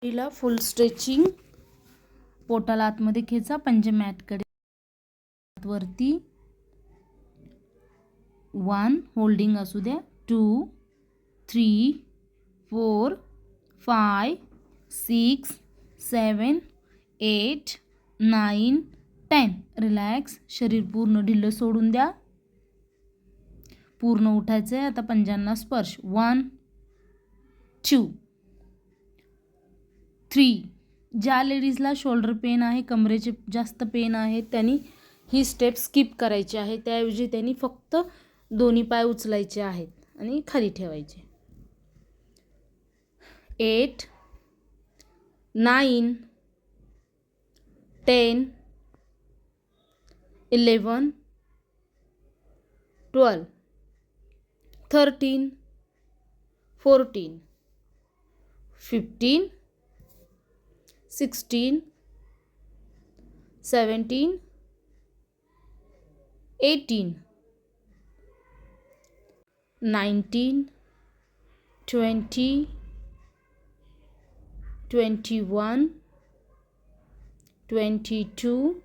पहिला फुल स्ट्रेचिंग. पोटाला आतमध्ये खेचा, पंजे मॅटकडे वरती. 1 होल्डिंग असू द्या. 2 3 4 5 6 7 8 9 10. रिलॅक्स. शरीर पूर्ण ढिल्लं सोडून द्या. पूर्ण उठायचं आहे. आता पंजांना स्पर्श. 1 2 3. ज्या लेडीजला शोल्डर पेन आहे, कमरेचे जास्त पेन आहे, त्यांनी ही स्टेप स्किप करायची आहे. त्याऐवजी त्यांनी फक्त दोन्ही पाय उचलायचे आहेत आणि खाली ठेवायचे. 8 9 10 11 12 13 14 15 16 17 18 19 20 21 22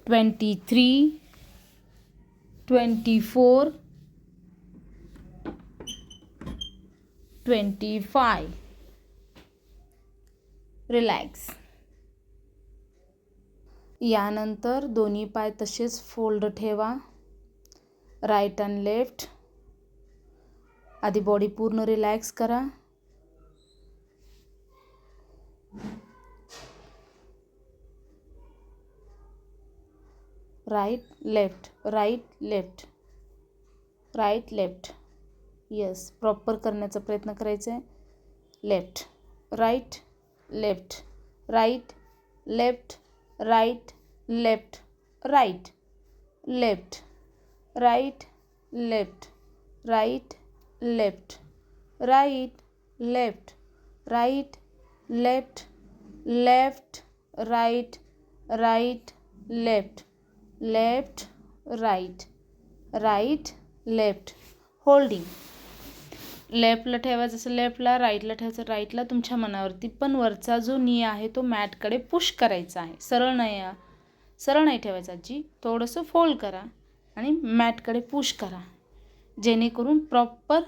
23 24 25. रिलॅक्स. यानंतर दोन्ही पाय तसेच फोल्ड ठेवा. Right and left. आधी बॉडी पूर्ण रिलॅक्स करा. Right left, right left, right left. Yes, proper करण्याचा प्रयत्न करायचा आहे. Left right left right left right left right left right left right left right left right left left right right left left right right left. Holding. लेफ्टला ठेवायचं असं लेफ्टला, राईटला ठेवायचं राईटला. तुमच्या मनावरती. पण वरचा जो नी आहे तो मॅटकडे पुश करायचा आहे. सरळ नाही ठेवायचा जी. थोडंसं फोल्ड करा आणि मॅटकडे पुश करा, जेणेकरून प्रॉपर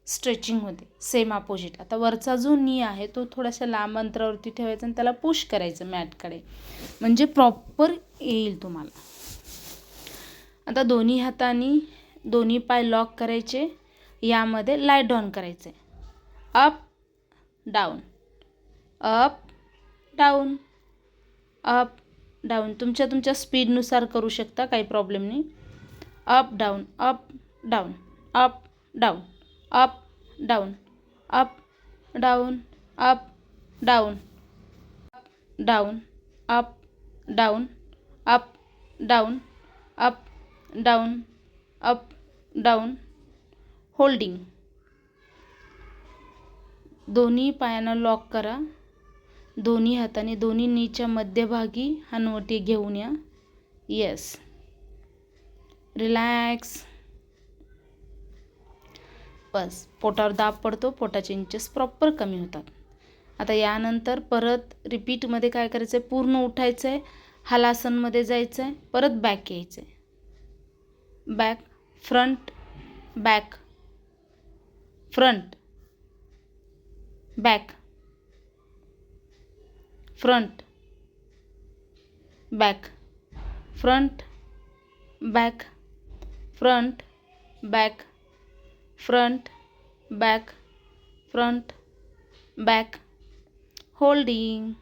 स्ट्रेचिंग होते. Same opposite. आता वरचा जो नी आहे तो थोडासा लांब अंतरावरती ठेवायचा आणि त्याला पुश करायचं मॅटकडे, म्हणजे प्रॉपर येईल तुम्हाला. आता दोन्ही हातांनी दोन्ही पाय लॉक करायचे. यामध्ये लाय डाऊन करायचे. Up down up down up down. तुमच्या स्पीडनुसार करू शकता, काही प्रॉब्लेम नाही. Up down up down up down up down up down up down down up down up down up down up down. Holding. दोन्ही पायांना लॉक करा. दोन्ही हाताने दोन्ही नीच्या मध्यभागी हनुवटी घेऊन या. येस. रिलॅक्स. बस. पोटावर दाब पडतो, पोटाचे इंचेस प्रॉपर कमी होतात. आता यानंतर परत रिपीटमध्ये काय करायचं आहे, पूर्ण उठायचं आहे, हलासनमध्ये जायचं आहे, परत बॅक यायचं आहे. Back front back front back front back front back front back front back front back. Holding.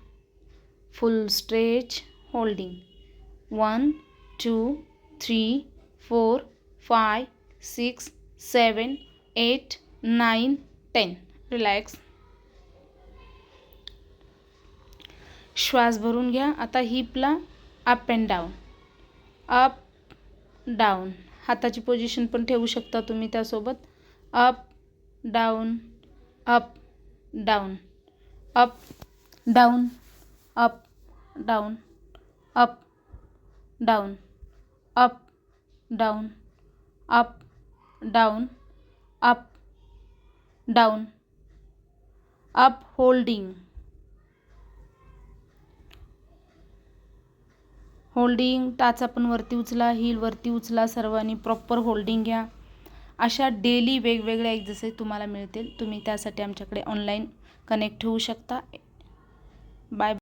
फुल स्ट्रेच. होल्डिंग. 1 2 3 4 5 6 7 8 9 10. रिलॅक्स. श्वास भरून घ्या. आता हिपला up and down up down. हाताची पोझिशन पण ठेवू शकता तुम्ही त्यासोबत. Up down up down up down up down up down up down up down up down up holding, holding, टाचा पण वरती उचला, हील वरती उचला, सर्वांनी प्रॉपर होल्डिंग घ्या. अशा डेली वेगवेगळ्या एक्सरसाइज तुम्हाला मिळतील. तुम्ही त्यासाठी आमच्याकडे ऑनलाईन कनेक्ट होऊ शकता. बाय.